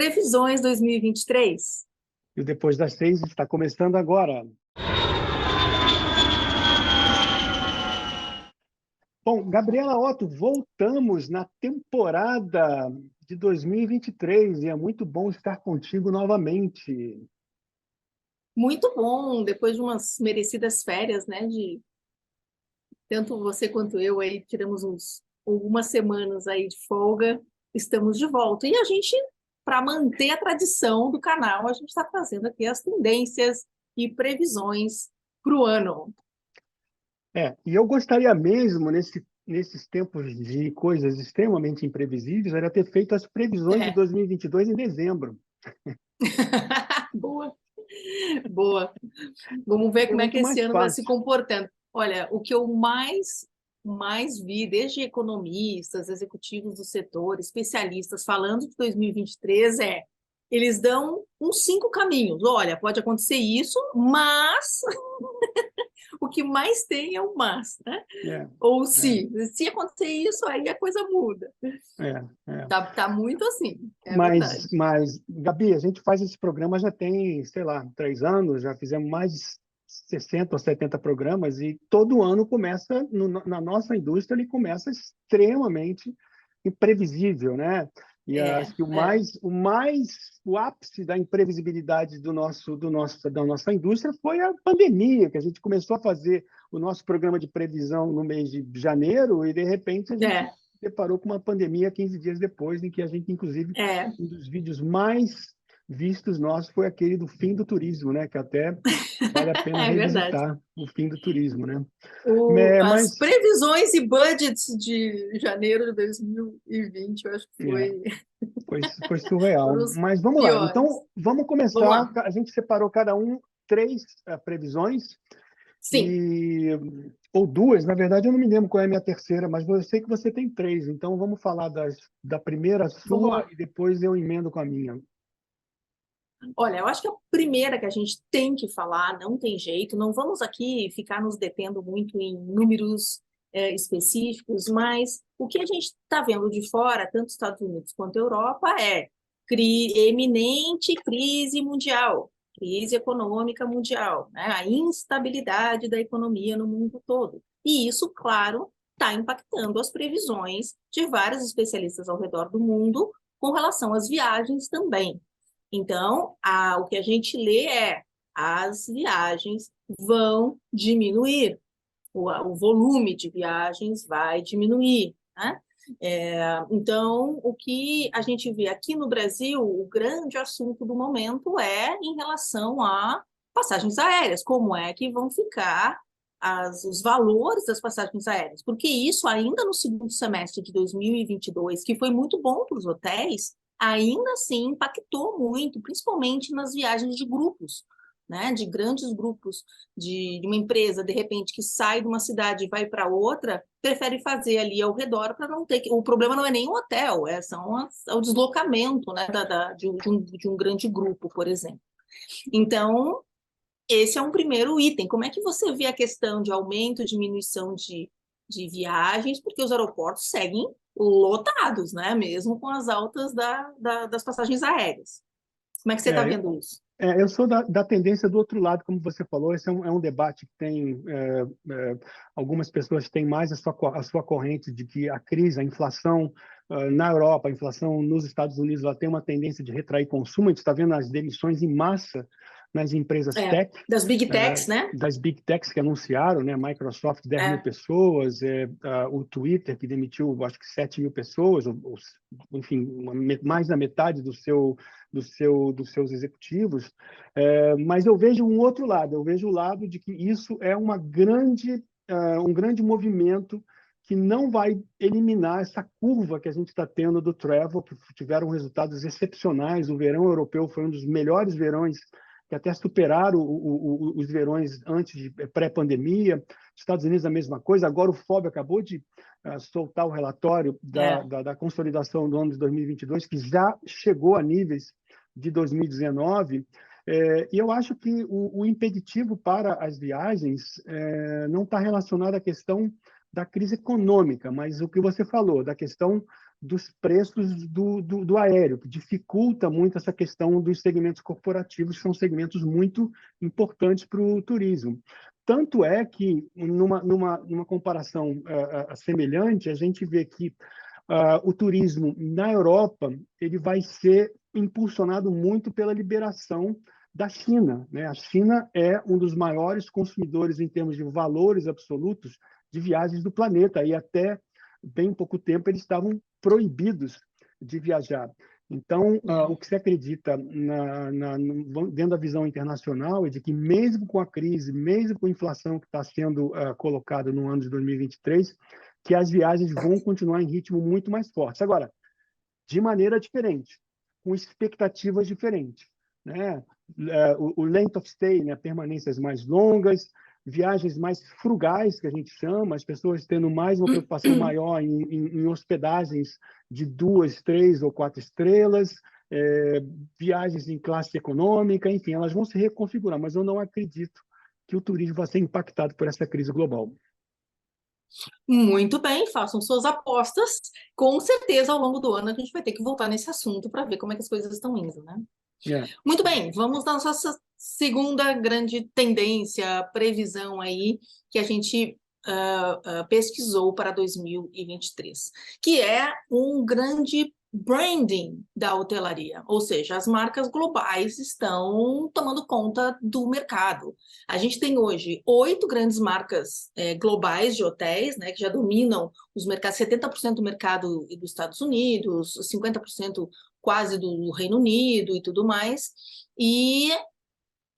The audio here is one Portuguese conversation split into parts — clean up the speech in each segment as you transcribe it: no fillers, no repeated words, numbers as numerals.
Previsões 2023. E o Depois das 6 está começando agora. Bom, Gabriela Otto, voltamos na temporada de 2023 e é muito bom estar contigo novamente. Muito bom, depois de umas merecidas férias, né? Tanto você quanto eu aí tiramos algumas semanas aí de folga, estamos de volta. E a gente, para manter a tradição do canal, a gente está trazendo aqui as tendências e previsões para o ano. E eu gostaria mesmo, nesses tempos de coisas extremamente imprevisíveis, era ter feito as previsões de É. 2022 em dezembro. Boa, boa. Vamos ver É como é que muito esse mais ano vai se fácil. comportando. Olha, o que eu mais vi, desde economistas, executivos do setor, especialistas falando de 2023 eles dão uns 5 caminhos. Olha, pode acontecer isso, mas o que mais tem é o mas, né? É, Ou é, se acontecer isso, aí a coisa muda. é. Tá muito assim, é Mas, verdade. mas, Gabi, a gente faz esse programa já tem, sei lá, 3 anos, já fizemos mais de 60 ou 70 programas e todo ano começa, na nossa indústria, ele começa extremamente imprevisível, né? E É, acho que é, o ápice da imprevisibilidade da nossa indústria foi a pandemia, que a gente começou a fazer o nosso programa de previsão no mês de janeiro e, de repente, a gente é, deparou com uma pandemia 15 dias depois, em que a gente, inclusive, é, um dos vídeos mais vistos nossos foi aquele do fim do turismo, né? Que até vale a pena é verdade. revisitar o fim do turismo, né? É, As mas previsões e budgets de janeiro de 2020, eu acho que é, foi surreal. foram os Mas vamos lá. piores. Então, vamos Vamos começar. lá. A gente separou cada um três previsões Sim, e ou duas. Na verdade, eu não me lembro qual é a minha terceira, mas eu sei que você tem três. Então, vamos falar da primeira vamos sua lá. e depois eu emendo com a minha. Olha, eu acho que a primeira que a gente tem que falar, não tem jeito, não vamos aqui ficar nos detendo muito em números específicos, mas o que a gente está vendo de fora, tanto Estados Unidos quanto Europa, é eminente crise mundial, crise econômica mundial, né? A instabilidade da economia no mundo todo. E isso, claro, está impactando as previsões de vários especialistas ao redor do mundo com relação às viagens também. Então, o que a gente lê as viagens vão diminuir, o volume de viagens vai diminuir, né? Então, o que a gente vê aqui no Brasil, o grande assunto do momento é em relação a passagens aéreas, como é que vão ficar os valores das passagens aéreas, porque isso ainda no segundo semestre de 2022, que foi muito bom para os hotéis, ainda assim impactou muito, principalmente nas viagens de grupos, né, de grandes grupos de uma empresa, de repente, que sai de uma cidade e vai para outra, prefere fazer ali ao redor para não ter que. O problema não é nem o hotel, é o deslocamento, né, de um grande grupo, por exemplo. Então, esse é um primeiro item. Como é que você vê a questão de aumento, diminuição de viagens, porque os aeroportos seguem lotados, né? Mesmo com as altas das passagens aéreas. Como é que você está É, vendo isso? eu sou da tendência do outro lado, como você falou. Esse é um debate que tem algumas pessoas têm mais a sua corrente de que a crise, a inflação na Europa, a inflação nos Estados Unidos, ela tem uma tendência de retrair consumo. A gente está vendo as demissões em massa nas empresas tech, Das big techs, né? das big techs que anunciaram, né? Microsoft 10.000 É, pessoas, o Twitter que demitiu acho que 7.000 pessoas, enfim, mais da metade dos seus executivos. Mas eu vejo um outro lado, eu vejo o lado de que isso é um grande movimento que não vai eliminar essa curva que a gente está tendo do travel, que tiveram resultados excepcionais. O verão europeu foi um dos melhores verões, que até superaram os verões antes de pré-pandemia. Estados Unidos a mesma coisa. Agora o FOB acabou de soltar o relatório é, da consolidação do ano de 2022, que já chegou a níveis de 2019. E eu acho que o impeditivo para as viagens não está relacionado à questão da crise econômica, mas o que você falou, da questão dos preços do aéreo, que dificulta muito essa questão dos segmentos corporativos, que são segmentos muito importantes para o turismo. Tanto é que, numa comparação semelhante, a gente vê que o turismo na Europa ele vai ser impulsionado muito pela liberação da China, né? A China é um dos maiores consumidores em termos de valores absolutos de viagens do planeta, e até bem pouco tempo eles estavam proibidos de viajar. Então, o que se acredita dentro da visão internacional é de que, mesmo com a crise, mesmo com a inflação que está sendo colocada no ano de 2023, que as viagens vão continuar em ritmo muito mais forte. Agora, de maneira diferente, com expectativas diferentes, né? O length of stay, né? Permanências mais longas, viagens mais frugais, que a gente chama, as pessoas tendo mais uma preocupação maior em hospedagens de 2, 3 ou 4 estrelas, viagens em classe econômica, enfim, elas vão se reconfigurar, mas eu não acredito que o turismo vai ser impactado por essa crise global. Muito bem, façam suas apostas. Com certeza, ao longo do ano, a gente vai ter que voltar nesse assunto para ver como é que as coisas estão indo, né? Muito bem, vamos na nossa segunda grande tendência, previsão aí, que a gente pesquisou para 2023, que é um grande branding da hotelaria, ou seja, as marcas globais estão tomando conta do mercado. A gente tem hoje 8 grandes marcas globais de hotéis, né, que já dominam os mercados, 70% do mercado dos Estados Unidos, 50% quase do Reino Unido e tudo mais. E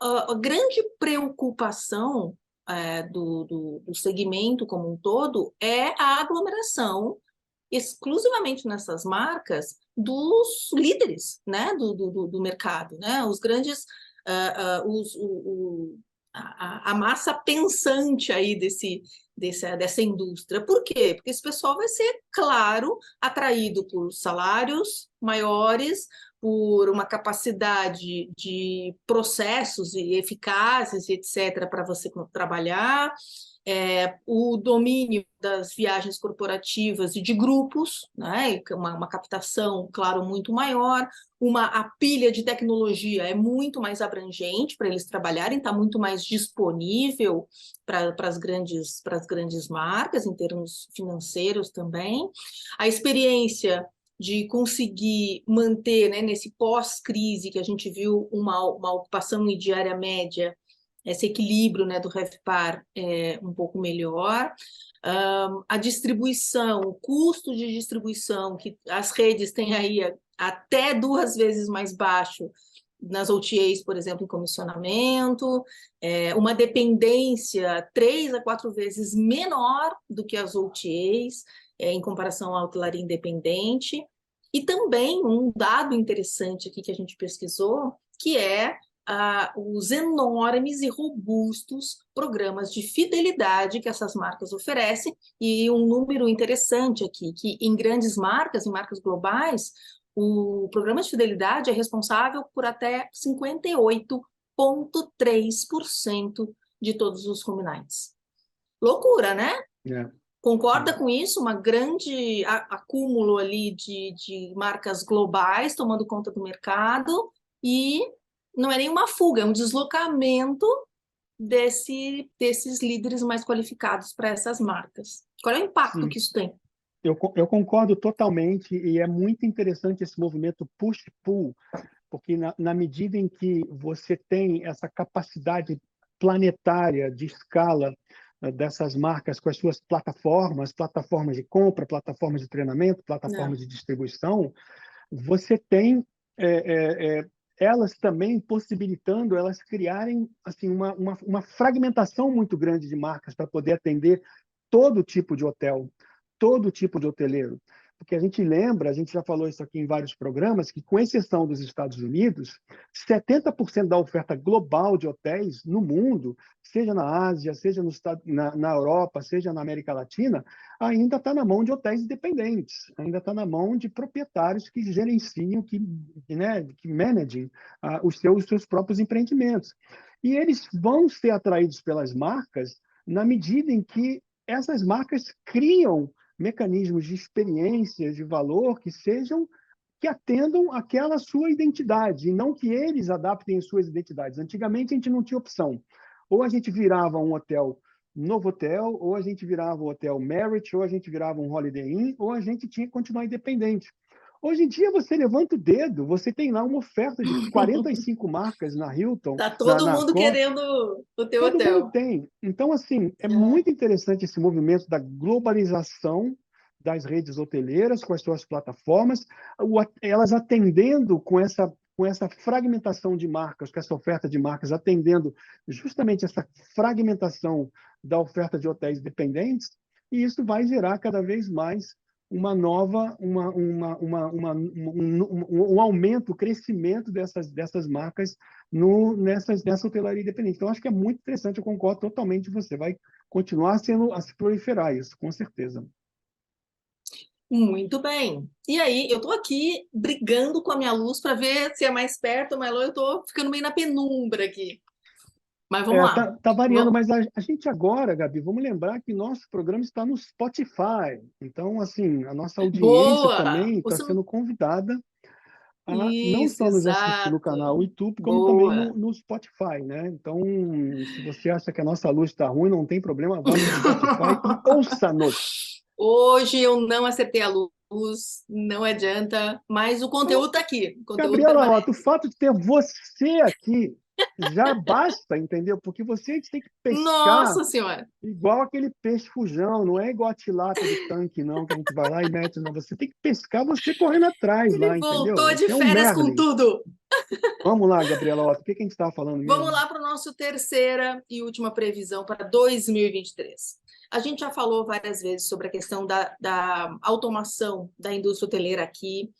a grande preocupação do segmento como um todo é a aglomeração exclusivamente nessas marcas dos líderes, né, do mercado, né, os grandes, a massa pensante aí dessa indústria. Por quê? Porque esse pessoal vai ser, claro, atraído por salários maiores, por uma capacidade de processos e eficazes, etc., para você trabalhar, o domínio das viagens corporativas e de grupos, né? Uma captação, claro, muito maior, a pilha de tecnologia é muito mais abrangente para eles trabalharem, está muito mais disponível para as grandes marcas, em termos financeiros também. A experiência de conseguir manter, né, nesse pós-crise, que a gente viu uma ocupação em diária média, esse equilíbrio, né, do RevPAR um pouco melhor. A distribuição, o custo de distribuição, que as redes têm aí até 2 vezes mais baixo nas OTAs, por exemplo, em comissionamento, uma dependência 3 a 4 vezes menor do que as OTAs, em comparação à hotelaria independente. E também um dado interessante aqui que a gente pesquisou, que é os enormes e robustos programas de fidelidade que essas marcas oferecem, e um número interessante aqui, que em grandes marcas, em marcas globais, o programa de fidelidade é responsável por até 58,3% de todos os room nights. Loucura, né? Concorda com isso? Uma grande acúmulo ali de marcas globais tomando conta do mercado, e não é nenhuma fuga, é um deslocamento desses líderes mais qualificados para essas marcas. Qual é o impacto que isso tem? Eu concordo totalmente, e é muito interessante esse movimento push-pull, porque na medida em que você tem essa capacidade planetária de escala dessas marcas com as suas plataformas de compra, plataformas de treinamento, plataformas de distribuição, você tem elas também possibilitando elas criarem assim uma fragmentação muito grande de marcas para poder atender todo tipo de hotel, todo tipo de hoteleiro. Porque a gente lembra, a gente já falou isso aqui em vários programas, que, com exceção dos Estados Unidos, 70% da oferta global de hotéis no mundo, seja na Ásia, seja na Europa, seja na América Latina, ainda está na mão de hotéis independentes, ainda está na mão de proprietários que gerenciam, que managem os seus próprios empreendimentos. E eles vão ser atraídos pelas marcas na medida em que essas marcas criam mecanismos de experiências de valor que atendam aquela sua identidade, e não que eles adaptem as suas identidades. Antigamente, a gente não tinha opção. Ou a gente virava um hotel Novotel, ou a gente virava um hotel Marriott, ou a gente virava um Holiday Inn, ou a gente tinha que continuar independente. Hoje em dia, você levanta o dedo, você tem lá uma oferta de 45 marcas na Hilton, Tá todo na mundo Accor, querendo o teu todo mundo hotel. tem. Então, assim, é É. muito interessante esse movimento da globalização das redes hoteleiras com as suas plataformas, elas atendendo com essa fragmentação de marcas, com essa oferta de marcas, atendendo justamente essa fragmentação da oferta de hotéis dependentes, e isso vai gerar cada vez mais uma nova, um aumento, o crescimento dessas marcas nessa hotelaria independente. Então, acho que é muito interessante, eu concordo totalmente com você. Vai continuar a se proliferar isso, com certeza. Muito bem. E aí, eu estou aqui brigando com a minha luz para ver se é mais perto ou mais longe. Eu estou ficando meio na penumbra aqui. Mas vamos lá. Tá variando, mas a gente agora, Gabi, vamos lembrar que nosso programa está no Spotify. Então, assim, a nossa audiência Boa! também está Você não... sendo convidada a não Isso, só nos assistir no canal exato. YouTube, como também Boa. no Spotify, né? Então, se você acha que a nossa luz está ruim, não tem problema, vá no Spotify e ouça-nos. Hoje eu não acertei a luz, não adianta, mas o conteúdo está aqui, o conteúdo Gabriela, ó, o permanece. fato de ter você aqui já basta, entendeu? Porque você tem que pescar Nossa Senhora! igual aquele peixe fujão, não é igual a tilápia do tanque, não, que a gente vai lá e mete, não. Você tem que pescar você correndo atrás Ele lá, entendeu? voltou de Você é um férias com Merlin. tudo. Vamos lá, Gabriela, ó, o que a gente estava falando Vamos mesmo? lá para a nossa terceira e última previsão para 2023. A gente já falou várias vezes sobre a questão da automação da indústria hoteleira aqui,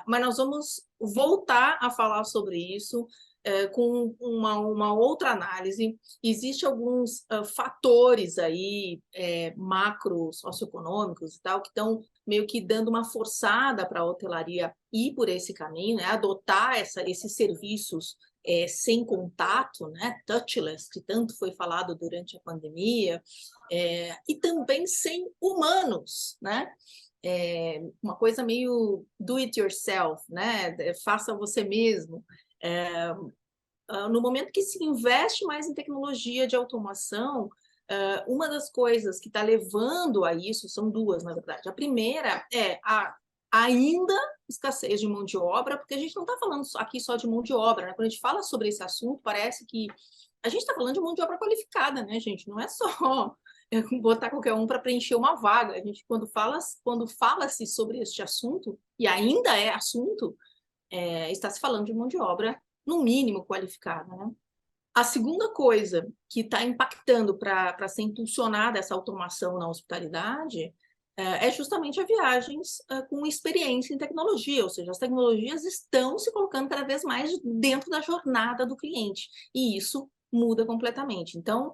mas nós vamos voltar a falar sobre isso com uma outra análise. Existem alguns fatores aí, macro, socioeconômicos e tal, que estão meio que dando uma forçada para a hotelaria ir por esse caminho, né? Adotar esses serviços sem contato, né, touchless, que tanto foi falado durante a pandemia, e também sem humanos, né? Uma coisa meio do it yourself, né? Faça você mesmo. No momento que se investe mais em tecnologia de automação, uma das coisas que está levando a isso são duas, na verdade. A primeira é a ainda escassez de mão de obra, porque a gente não está falando aqui só de mão de obra, né? Quando a gente fala sobre esse assunto, parece que a gente está falando de mão de obra qualificada, né, gente? Não é só botar qualquer um para preencher uma vaga. A gente, quando fala-se sobre este assunto, e ainda é assunto, está se falando de mão de obra, no mínimo, qualificada, né? A segunda coisa que está impactando para ser impulsionada essa automação na hospitalidade é justamente as viagens com experiência em tecnologia, ou seja, as tecnologias estão se colocando cada vez mais dentro da jornada do cliente, e isso muda completamente. Então,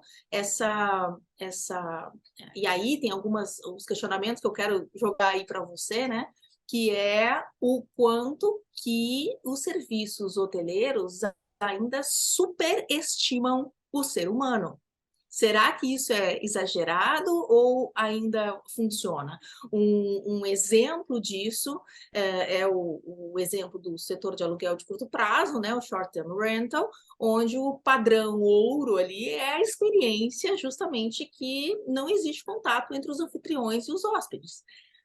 e aí tem os questionamentos que eu quero jogar aí para você, né? Que é o quanto que os serviços hoteleiros ainda superestimam o ser humano. Será que isso é exagerado ou ainda funciona? Um exemplo disso é o exemplo do setor de aluguel de curto prazo, né, o short-term rental, onde o padrão ouro ali é a experiência justamente que não existe contato entre os anfitriões e os hóspedes.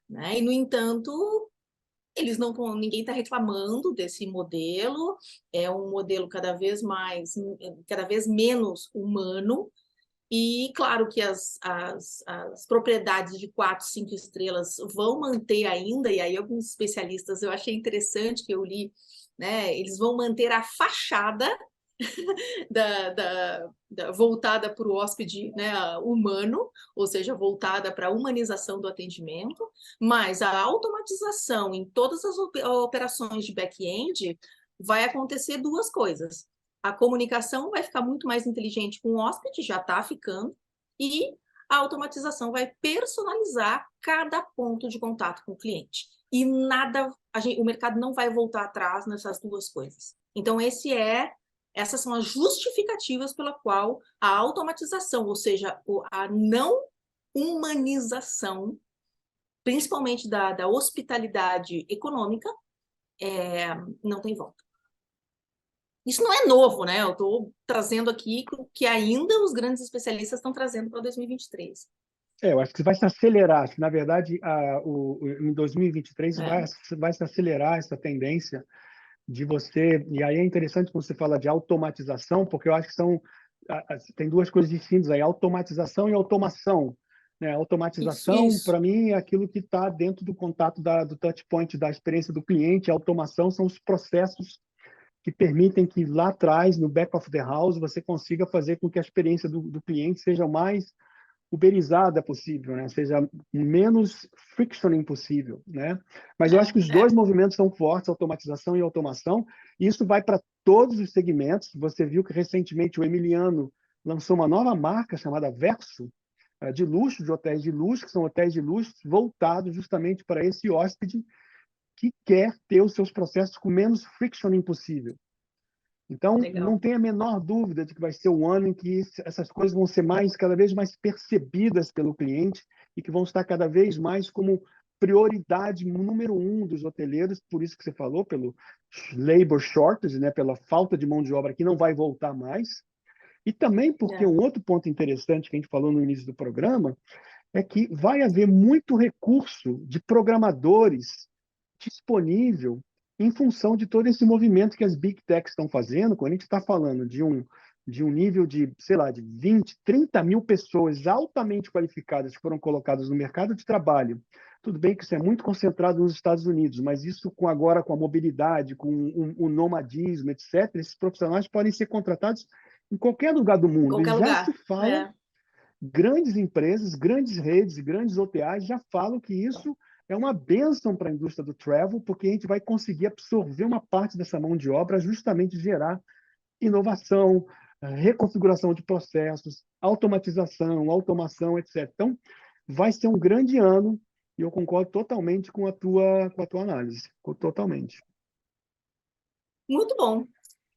Né? E, no entanto, eles não, ninguém está reclamando desse modelo, é um modelo cada vez menos humano, e claro que as propriedades de 4, 5 estrelas vão manter ainda, e aí alguns especialistas, eu achei interessante que eu li, né, eles vão manter a fachada voltada para o hóspede, né, humano, ou seja, voltada para a humanização do atendimento, mas a automatização em todas as operações de back-end vai acontecer duas coisas. A comunicação vai ficar muito mais inteligente com o hóspede, já está ficando, e a automatização vai personalizar cada ponto de contato com o cliente. E o mercado não vai voltar atrás nessas duas coisas. Então, essas são as justificativas pela qual a automatização, ou seja, a não humanização principalmente da hospitalidade econômica, não tem volta. Isso não é novo, né? Eu estou trazendo aqui o que ainda os grandes especialistas estão trazendo para 2023. Eu acho que vai se acelerar. Acho que, na verdade, em 2023 É, vai se acelerar essa tendência de você. E aí é interessante quando você fala de automatização, porque eu acho que tem duas coisas distintas aí: automatização e automação. Né? Automatização, isso. para mim, é aquilo que está dentro do contato do touch point, da experiência do cliente. A automação são os processos que permitem que lá atrás, no back of the house, você consiga fazer com que a experiência do cliente seja o mais uberizada possível, né? Seja menos frictioning possível, né? Mas eu acho que os É, dois movimentos são fortes, automatização e automação, e isso vai para todos os segmentos. Você viu que recentemente o Emiliano lançou uma nova marca chamada Verso, de luxo, de hotéis de luxo, que são hotéis de luxo voltados justamente para esse hóspede que quer ter os seus processos com menos frictioning possível. Então, não legal. tem a menor dúvida de que vai ser o ano em que essas coisas vão ser cada vez mais percebidas pelo cliente e que vão estar cada vez mais como prioridade número um dos hoteleiros, por isso que você falou, pelo labor shortage, né, pela falta de mão de obra que não vai voltar mais, e também porque É, um outro ponto interessante que a gente falou no início do programa é que vai haver muito recurso de programadores disponível em função de todo esse movimento que as Big Techs estão fazendo. Quando a gente está falando de um nível de, sei lá, de 20, 30 mil pessoas altamente qualificadas que foram colocadas no mercado de trabalho. Tudo bem que isso é muito concentrado nos Estados Unidos, mas isso agora com a mobilidade, com o nomadismo, etc., esses profissionais podem ser contratados em qualquer lugar do em mundo. E qualquer já se lugar. fala, É, grandes empresas, grandes redes, grandes OTAs já falam que isso é uma bênção para a indústria do travel, porque a gente vai conseguir absorver uma parte dessa mão de obra, justamente gerar inovação, reconfiguração de processos, automatização, automação, etc. Então, vai ser um grande ano e eu concordo totalmente com a tua análise, totalmente. muito bom.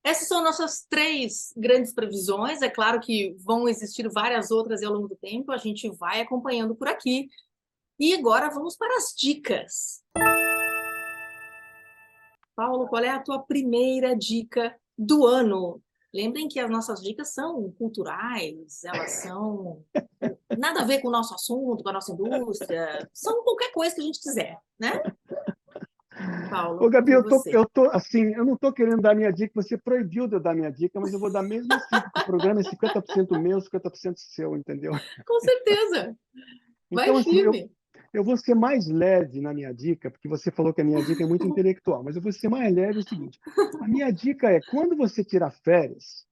Essas são nossas três grandes previsões. É claro que vão existir várias outras ao longo do tempo, a gente vai acompanhando por aqui. E agora vamos para as dicas. Paulo, qual é a tua primeira dica do ano? Lembrem que as nossas dicas são culturais, elas são nada a ver com o nosso assunto, com a nossa indústria, são qualquer coisa que a gente quiser, né? Ô, Paulo, Gabi, com eu você. tô assim, eu não estou querendo dar minha dica, você proibiu de eu dar minha dica, mas eu vou dar mesmo assim, porque o programa é 50% meu, 50% seu, entendeu? Com certeza. Vai Então, assim, eu, firme. eu vou ser mais leve na minha dica, porque você falou que a minha dica é muito intelectual, mas eu vou ser mais leve é o seguinte: a minha dica é, quando você tirar férias,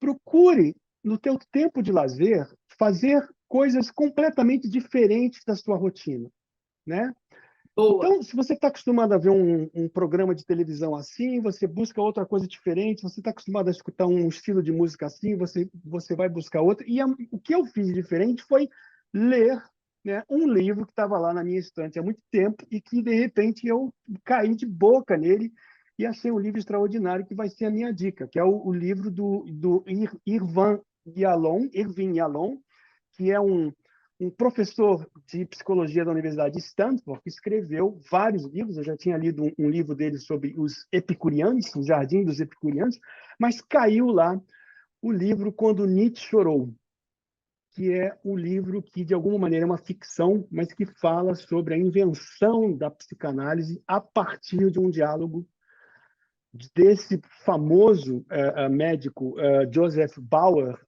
procure, no teu tempo de lazer, fazer coisas completamente diferentes da sua rotina, né? Boa. Então, se você está acostumado a ver um programa de televisão assim, você busca outra coisa diferente. Você está acostumado a escutar um estilo de música assim, você vai buscar outro. E o que eu fiz de diferente foi ler, né, um livro que estava lá na minha estante há muito tempo e que, de repente, eu caí de boca nele e achei um livro extraordinário que vai ser a minha dica, que é o livro do Irving Yalom, que é um professor de psicologia da Universidade de Stanford, que escreveu vários livros. Eu já tinha lido um livro dele sobre os epicurianos, o Jardim dos Epicurianos, mas caiu lá o livro Quando Nietzsche Chorou, que é um livro que, de alguma maneira, é uma ficção, mas que fala sobre a invenção da psicanálise a partir de um diálogo desse famoso médico Joseph Bauer,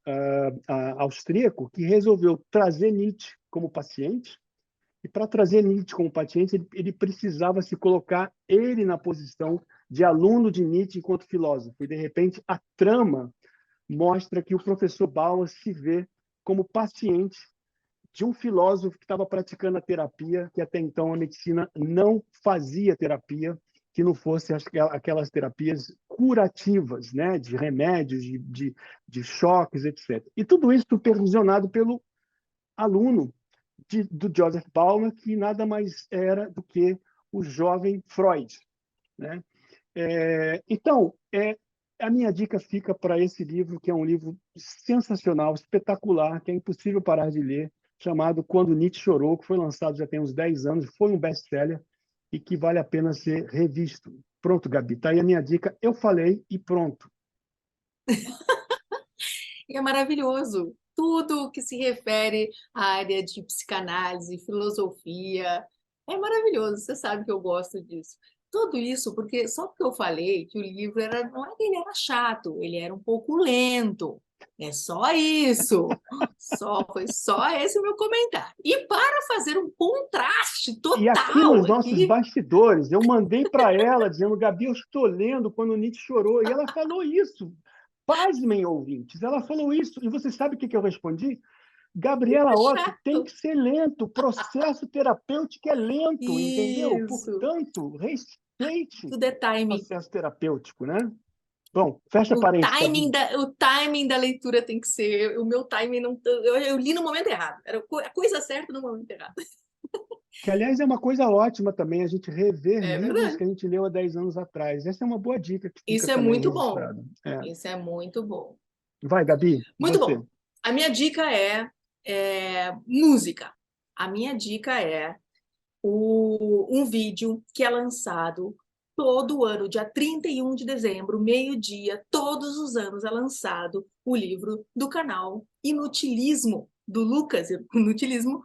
austríaco, que resolveu trazer Nietzsche como paciente. E para trazer Nietzsche como paciente, ele precisava se colocar ele na posição de aluno de Nietzsche enquanto filósofo. E, de repente, a trama mostra que o professor Bauer se vê como paciente de um filósofo que estava praticando a terapia, que até então a medicina não fazia terapia, que não fosse aquelas terapias curativas, né, de remédios, de choques, etc. E tudo isso supervisionado pelo aluno do Joseph Bauer, que nada mais era do que o jovem Freud, né? Então, a minha dica fica para esse livro, que é um livro sensacional, espetacular, que é impossível parar de ler, chamado Quando Nietzsche Chorou, que foi lançado já tem uns 10 anos, foi um best-seller e que vale a pena ser revisto. Pronto, Gabi, tá aí a minha dica. Eu falei e pronto. E é maravilhoso. Tudo que se refere à área de psicanálise, filosofia, é maravilhoso. Você sabe que eu gosto disso. Tudo isso porque só porque eu falei que o livro era, não é que ele era chato, ele era um pouco lento. É só isso. Foi só esse o meu comentário. E para fazer um contraste E aqui nos total nossos aqui, bastidores, eu mandei para ela dizendo, Gabi, eu estou lendo Quando Nietzsche Chorou. E ela falou isso. Pasmem, ouvintes. Ela falou isso. E você sabe o que eu respondi? Gabriela é Otto tem chato. que ser lento. O processo terapêutico é lento, entendeu? Isso. Portanto, respeite Tudo é o timing. processo terapêutico, né? Bom, fecha parênteses, Gabi. O timing da leitura tem que ser. O meu timing não. Eu li no momento errado. Era a coisa certa no momento errado. Que, aliás, é uma coisa ótima também, a gente rever É livros verdade. que a gente leu há 10 anos atrás. Essa é uma boa dica que fica Isso é também muito bom. registrada. É. Isso é muito bom. Vai, Gabi, Muito você. bom. A minha dica é música. A minha dica é um vídeo que é lançado todo ano, dia 31 de dezembro, meio-dia, todos os anos é lançado o livro do canal Inutilismo, do Lucas Inutilismo,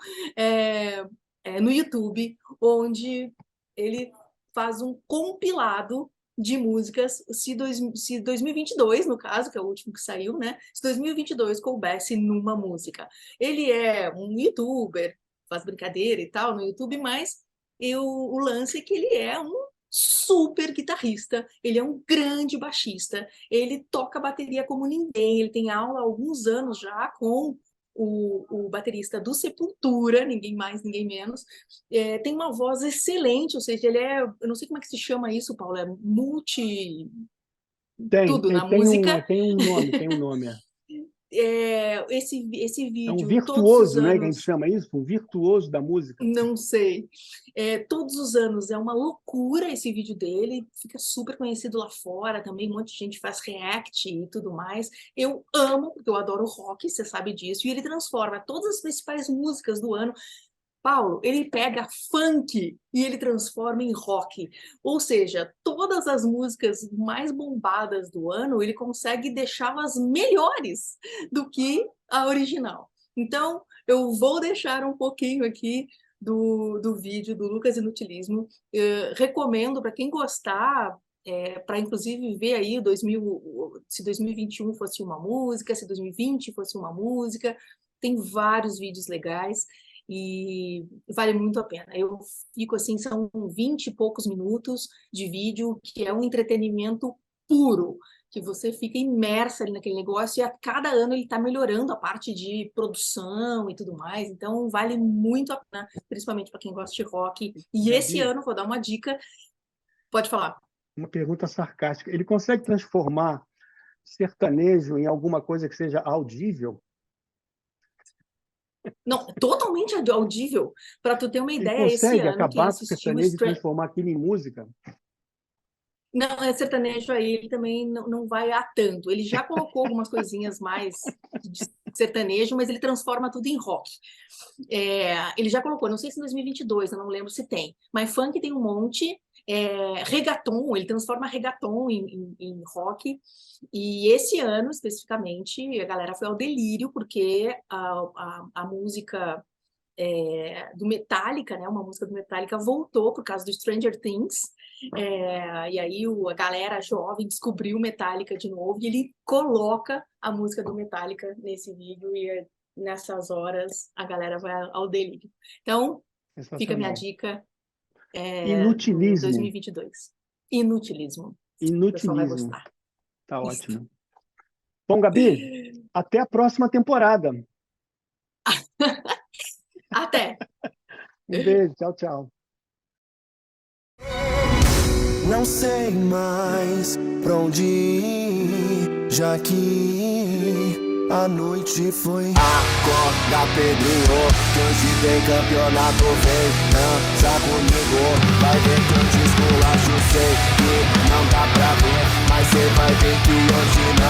no YouTube, onde ele faz um compilado de músicas, se 2022, no caso, que é o último que saiu, né? Se 2022 coubesse numa música. Ele é um youtuber, faz brincadeira e tal no YouTube, mas o lance é que ele é um super guitarrista, ele é um grande baixista, ele toca bateria como ninguém, ele tem aula há alguns anos já com o baterista do Sepultura, ninguém mais, ninguém menos, tem uma voz excelente, ou seja, eu não sei como é que se chama isso, Paulo, é multi... tudo na música. Tem um nome, tem um nome. Esse É um vídeo, todos os virtuoso, né, que a gente anos, chama isso? Um virtuoso da música. não sei. Todos os anos é uma loucura esse vídeo dele, fica super conhecido lá fora também, um monte de gente faz react e tudo mais. Eu amo, porque eu adoro rock, você sabe disso, e ele transforma todas as principais músicas do ano. Paulo, ele pega funk e ele transforma em rock. Ou seja, todas as músicas mais bombadas do ano, ele consegue deixá-las melhores do que a original. Então, eu vou deixar um pouquinho aqui do vídeo do Lucas Inutilismo. Recomendo para quem gostar, para inclusive ver aí se 2021 fosse uma música, se 2020 fosse uma música. Tem vários vídeos legais e vale muito a pena. Eu fico assim, são 20 e poucos minutos de vídeo, que é um entretenimento puro, que você fica imersa ali naquele negócio, e a cada ano ele está melhorando a parte de produção e tudo mais, então vale muito a pena, principalmente para quem gosta de rock. E esse Gabi, ano, vou dar uma dica, pode falar. uma pergunta sarcástica. Ele consegue transformar sertanejo em alguma coisa que seja audível? Não, totalmente audível. Para tu ter uma Ele ideia, esse consegue ano, quem acabar com o assistiu sertanejo e transformar aquilo em música? Não, sertanejo aí, ele também não vai a tanto. Ele já colocou algumas coisinhas mais de sertanejo, mas ele transforma tudo em rock. Ele já colocou, não sei se em 2022, eu não lembro se tem, mas funk tem um monte. Reggaeton, ele transforma reggaeton em rock. E esse ano, especificamente, a galera foi ao delírio, porque a música do Metallica, né? Uma música do Metallica voltou por causa do Stranger Things, e aí a galera jovem descobriu Metallica de novo e ele coloca a música do Metallica nesse vídeo e nessas horas a galera vai ao delírio. Então, fica a minha dica do Inutilismo. 2022. Inutilismo. O pessoal vai Inutilismo. gostar. Tá Isso. ótimo. Bom, Gabi, até a próxima temporada. Até! Um beijo, tchau, tchau. Não sei mais pra onde ir, já que a noite foi. Acorda, Pedrinho, que hoje tem campeonato, vem dança comigo. Vai ver que eu te esculacho, sei que não dá pra ver, mas cê vai ver que hoje não.